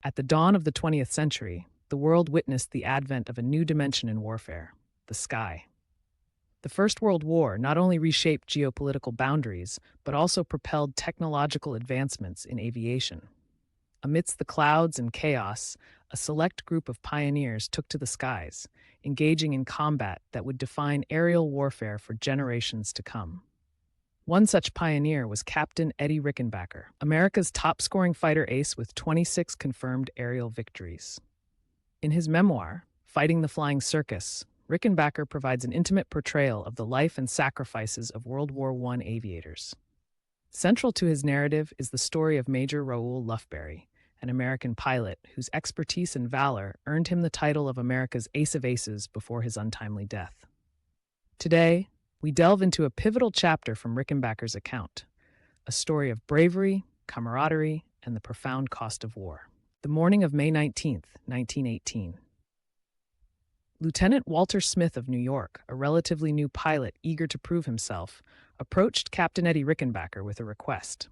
At the dawn of the 20th century, the world witnessed the advent of a new dimension in warfare: the sky. The First World War not only reshaped geopolitical boundaries, but also propelled technological advancements in aviation. Amidst the clouds and chaos, a select group of pioneers took to the skies, engaging in combat that would define aerial warfare for generations to come. One such pioneer was Captain Eddie Rickenbacker, America's top-scoring fighter ace with 26 confirmed aerial victories. In his memoir, Fighting the Flying Circus, Rickenbacker provides an intimate portrayal of the life and sacrifices of World War I aviators. Central to his narrative is the story of Major Raoul Lufbery, an American pilot whose expertise and valor earned him the title of America's Ace of Aces before his untimely death. Today, we delve into a pivotal chapter from Rickenbacker's account, a story of bravery, camaraderie, and the profound cost of war. The morning of May 19th, 1918. Lieutenant Walter Smith of New York, a relatively new pilot eager to prove himself, approached Captain Eddie Rickenbacker with a request.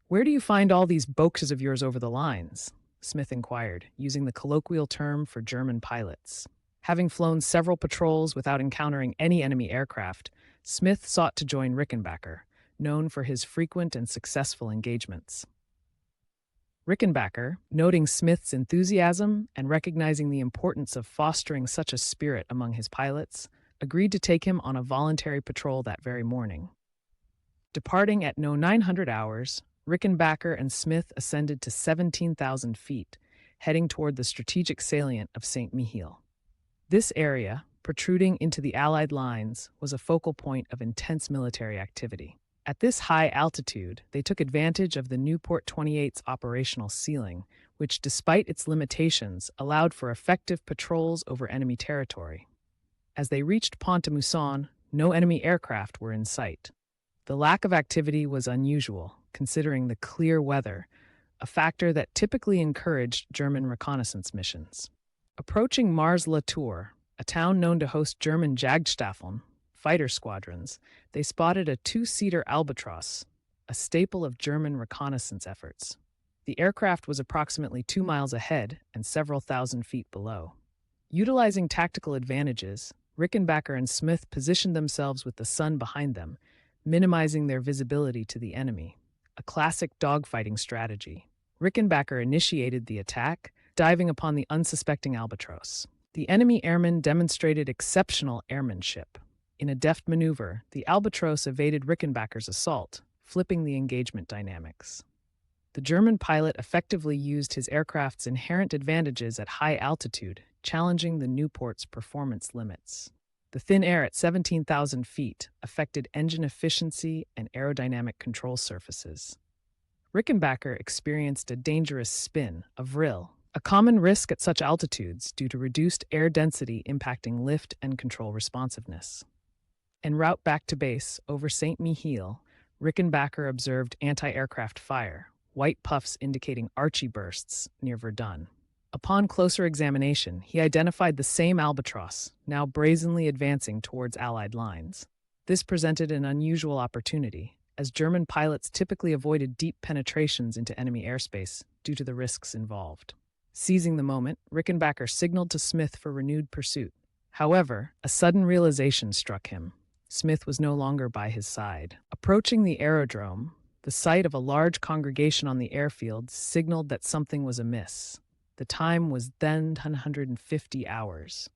"Where do you find all these boxes of yours over the lines?" Smith inquired, using the colloquial term for German pilots. Having flown several patrols without encountering any enemy aircraft, Smith sought to join Rickenbacker, known for his frequent and successful engagements. Rickenbacker, noting Smith's enthusiasm and recognizing the importance of fostering such a spirit among his pilots, agreed to take him on a voluntary patrol that very morning. Departing at 900 hours, Rickenbacker and Smith ascended to 17,000 feet, heading toward the strategic salient of St. Mihiel. This area, protruding into the Allied lines, was a focal point of intense military activity. At this high altitude, they took advantage of the Newport 28's operational ceiling, which, despite its limitations, allowed for effective patrols over enemy territory. As they reached Pont-à-Mousson, no enemy aircraft were in sight. The lack of activity was unusual, considering the clear weather, a factor that typically encouraged German reconnaissance missions. Approaching Mars-la-Tour, a town known to host German Jagdstaffeln, fighter squadrons, they spotted a two-seater Albatros, a staple of German reconnaissance efforts. The aircraft was approximately 2 miles ahead and several thousand feet below. Utilizing tactical advantages, Rickenbacker and Smith positioned themselves with the sun behind them, minimizing their visibility to the enemy, a classic dogfighting strategy. Rickenbacker initiated the attack, diving upon the unsuspecting Albatros. The enemy airmen demonstrated exceptional airmanship. In a deft maneuver, the Albatros evaded Rickenbacker's assault, flipping the engagement dynamics. The German pilot effectively used his aircraft's inherent advantages at high altitude, challenging the Nieuport's performance limits. The thin air at 17,000 feet affected engine efficiency and aerodynamic control surfaces. Rickenbacker experienced a dangerous spin, a vril, a common risk at such altitudes due to reduced air density impacting lift and control responsiveness. En route back to base over St. Mihiel, Rickenbacker observed anti-aircraft fire, white puffs indicating Archie bursts near Verdun. Upon closer examination, he identified the same Albatros, now brazenly advancing towards Allied lines. This presented an unusual opportunity, as German pilots typically avoided deep penetrations into enemy airspace due to the risks involved. Seizing the moment, Rickenbacker signaled to Smith for renewed pursuit. However, a sudden realization struck him. Smith was no longer by his side. Approaching the aerodrome, the sight of a large congregation on the airfield signaled that something was amiss. The time was then 150 hours.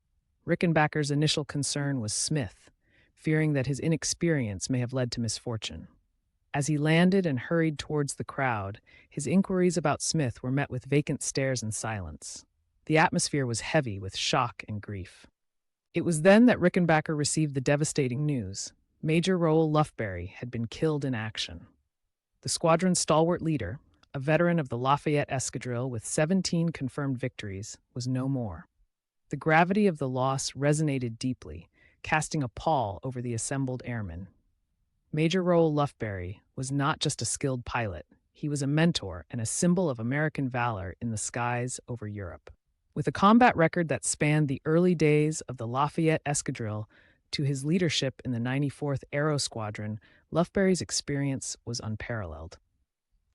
Rickenbacker's initial concern was Smith, fearing that his inexperience may have led to misfortune. As he landed and hurried towards the crowd, his inquiries about Smith were met with vacant stares and silence. The atmosphere was heavy with shock and grief. It was then that Rickenbacker received the devastating news. Major Raoul Lufbery had been killed in action. The squadron's stalwart leader, a veteran of the Lafayette Escadrille with 17 confirmed victories, was no more. The gravity of the loss resonated deeply, casting a pall over the assembled airmen. Major Raoul Lufbery was not just a skilled pilot, he was a mentor and a symbol of American valor in the skies over Europe. With a combat record that spanned the early days of the Lafayette Escadrille to his leadership in the 94th Aero Squadron, Lufbery's experience was unparalleled.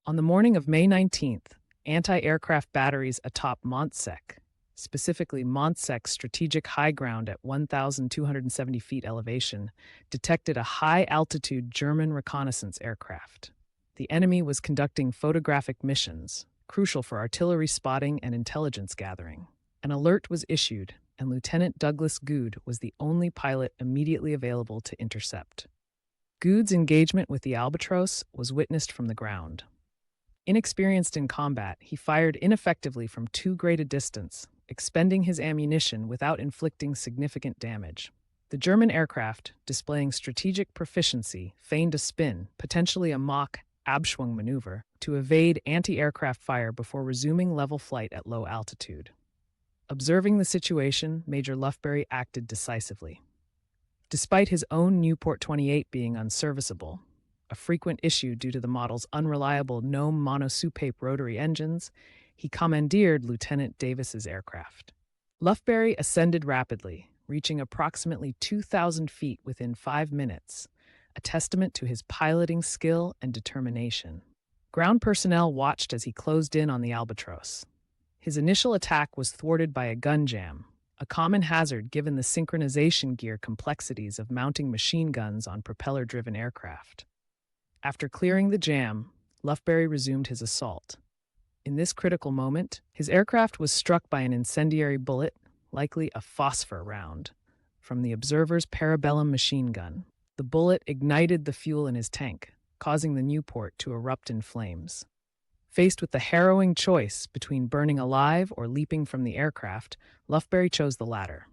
On the morning of May 19th, Anti-aircraft batteries atop Montsec, specifically Montsec's strategic high ground at 1,270 feet elevation, detected a high-altitude German reconnaissance aircraft. The enemy was conducting photographic missions, crucial for artillery spotting and intelligence gathering. An alert was issued, and Lieutenant Douglas Good was the only pilot immediately available to intercept. Good's engagement with the Albatross was witnessed from the ground. Inexperienced in combat, he fired ineffectively from too great a distance, expending his ammunition without inflicting significant damage. The German aircraft, displaying strategic proficiency, feigned a spin, potentially a mock Abschwung maneuver, to evade anti-aircraft fire before resuming level flight at low altitude. Observing the situation, Major Lufbery acted decisively. Despite his own Nieuport 28 being unserviceable, a frequent issue due to the model's unreliable Gnome monosoupape rotary engines, he commandeered Lieutenant Davis's aircraft. Lufbery ascended rapidly, reaching approximately 2,000 feet within 5 minutes, a testament to his piloting skill and determination. Ground personnel watched as he closed in on the Albatross. His initial attack was thwarted by a gun jam, a common hazard given the synchronization gear complexities of mounting machine guns on propeller-driven aircraft. After clearing the jam, Lufbery resumed his assault. In this critical moment, his aircraft was struck by an incendiary bullet, likely a phosphor round, from the observer's Parabellum machine gun. The bullet ignited the fuel in his tank, causing the Nieuport to erupt in flames. Faced with the harrowing choice between burning alive or leaping from the aircraft, Lufbery chose the latter.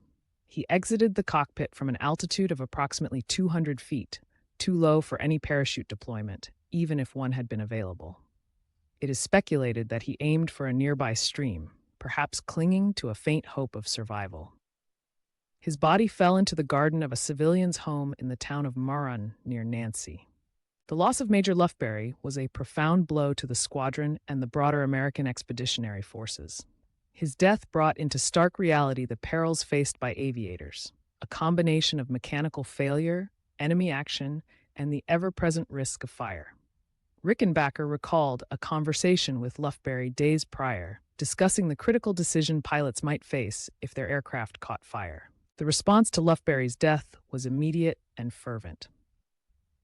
He exited the cockpit from an altitude of approximately 200 feet, too low for any parachute deployment, even if one had been available. It is speculated that he aimed for a nearby stream, perhaps clinging to a faint hope of survival. His body fell into the garden of a civilian's home in the town of Marun near Nancy. The loss of Major Lufbery was a profound blow to the squadron and the broader American expeditionary forces. His death brought into stark reality the perils faced by aviators, a combination of mechanical failure, enemy action, and the ever-present risk of fire. Rickenbacker recalled a conversation with Lufbery days prior, discussing the critical decision pilots might face if their aircraft caught fire. The response to Lufbery's death was immediate and fervent.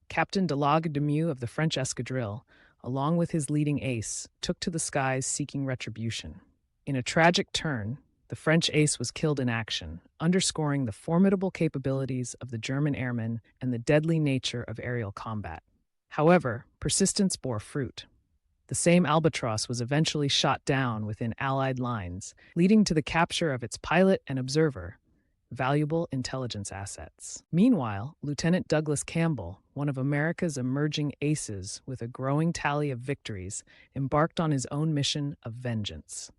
Captain Delague Demeaux of the French escadrille, along with his leading ace, took to the skies seeking retribution. In a tragic turn, the French ace was killed in action, underscoring the formidable capabilities of the German airmen and the deadly nature of aerial combat. However, persistence bore fruit. The same Albatross was eventually shot down within Allied lines, leading to the capture of its pilot and observer, valuable intelligence assets. Meanwhile, Lieutenant Douglas Campbell, one of America's emerging aces with a growing tally of victories, embarked on his own mission of vengeance.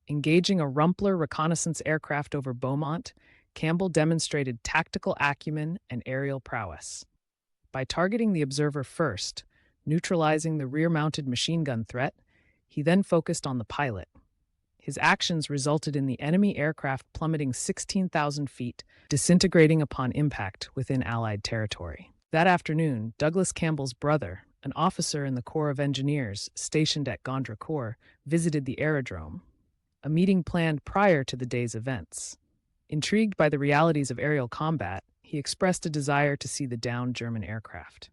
Engaging a Rumpler reconnaissance aircraft over Beaumont, Campbell demonstrated tactical acumen and aerial prowess. By targeting the observer first, neutralizing the rear-mounted machine gun threat, he then focused on the pilot. His actions resulted in the enemy aircraft plummeting 16,000 feet, disintegrating upon impact within Allied territory. That afternoon, Douglas Campbell's brother, an officer in the Corps of Engineers stationed at Gondrecourt, visited the aerodrome, a meeting planned prior to the day's events. Intrigued by the realities of aerial combat, he expressed a desire to see the downed German aircraft.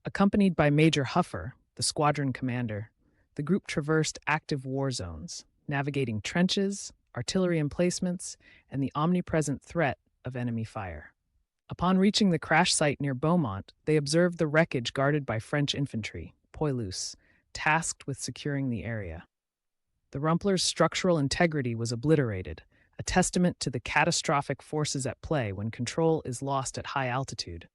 Accompanied by Major Huffer, the squadron commander, the group traversed active war zones, navigating trenches, artillery emplacements, and the omnipresent threat of enemy fire. Upon reaching the crash site near Beaumont, they observed the wreckage guarded by French infantry, poilus, tasked with securing the area. The Rumpler's structural integrity was obliterated, a testament to the catastrophic forces at play when control is lost at high altitude.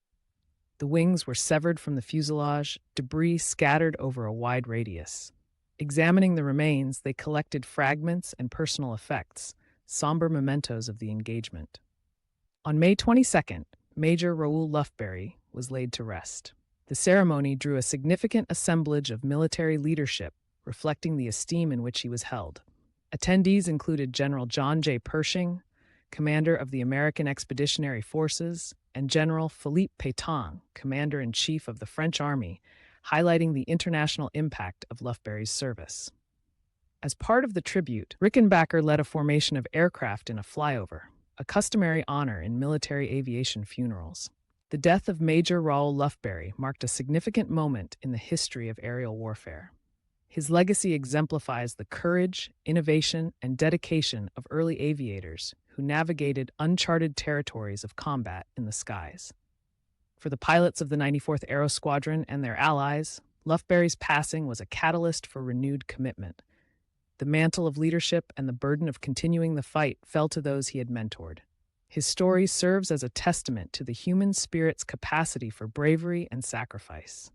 The wings were severed from the fuselage, debris scattered over a wide radius. Examining the remains, they collected fragments and personal effects, somber mementos of the engagement. On May 22nd, Major Raoul Lufbery was laid to rest. The ceremony drew a significant assemblage of military leadership, reflecting the esteem in which he was held. Attendees included General John J. Pershing, commander of the American Expeditionary Forces, and General Philippe Pétain, commander-in-chief of the French Army, highlighting the international impact of Lufbery's service. As part of the tribute, Rickenbacker led a formation of aircraft in a flyover, a customary honor in military aviation funerals. The death of Major Raoul Lufbery marked a significant moment in the history of aerial warfare. His legacy exemplifies the courage, innovation, and dedication of early aviators who navigated uncharted territories of combat in the skies. For the pilots of the 94th Aero Squadron and their allies, Lufbery's passing was a catalyst for renewed commitment. The mantle of leadership and the burden of continuing the fight fell to those he had mentored. His story serves as a testament to the human spirit's capacity for bravery and sacrifice.